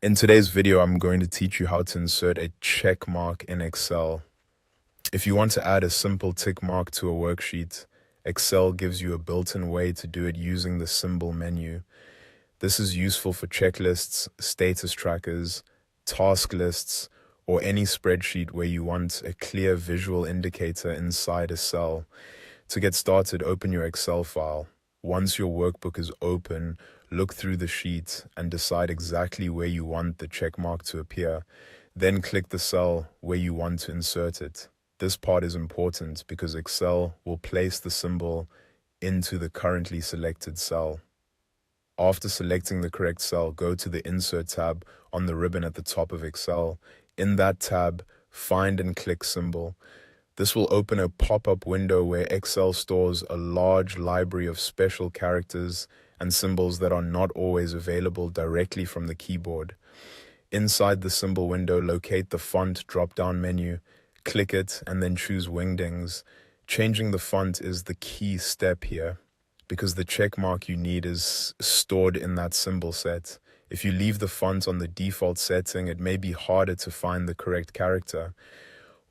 In today's video, I'm going to teach you how to insert a check mark in Excel. If you want to add a simple tick mark to a worksheet, Excel gives you a built-in way to do it using the symbol menu. This is useful for checklists, status trackers, task lists, or any spreadsheet where you want a clear visual indicator inside a cell. To get started, open your Excel file. Once your workbook is open, look through the sheet and decide exactly where you want the check mark to appear. Then click the cell where you want to insert it. This part is important because Excel will place the symbol into the currently selected cell. After selecting the correct cell, go to the Insert tab on the ribbon at the top of Excel. In that tab, find and click Symbol. This will open a pop-up window where Excel stores a large library of special characters and symbols that are not always available directly from the keyboard. Inside the symbol window, locate the font drop-down menu, click it, and then choose Wingdings. Changing the font is the key step here, because the check mark you need is stored in that symbol set. If you leave the font on the default setting, it may be harder to find the correct character.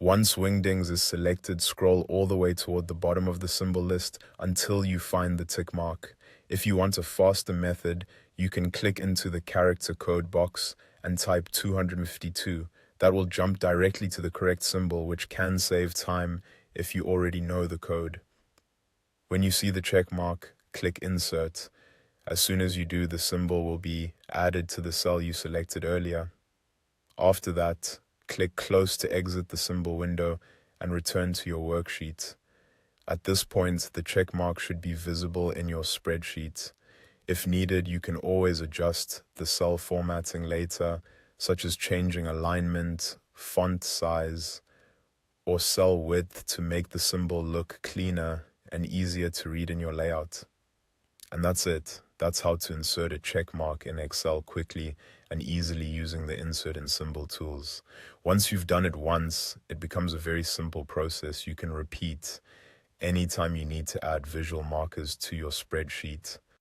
Once Wingdings is selected, scroll all the way toward the bottom of the symbol list until you find the tick mark. If you want a faster method, you can click into the character code box and type 252. That will jump directly to the correct symbol, which can save time if you already know the code. When you see the check mark, click Insert. As soon as you do, the symbol will be added to the cell you selected earlier. After that, click Close to exit the symbol window and return to your worksheet. At this point, the check mark should be visible in your spreadsheet. If needed, you can always adjust the cell formatting later, such as changing alignment, font size, or cell width to make the symbol look cleaner and easier to read in your layout. And that's it. That's how to insert a check mark in Excel quickly and easily using the insert and symbol tools. Once you've done it once, it becomes a very simple process you can repeat anytime you need to add visual markers to your spreadsheet.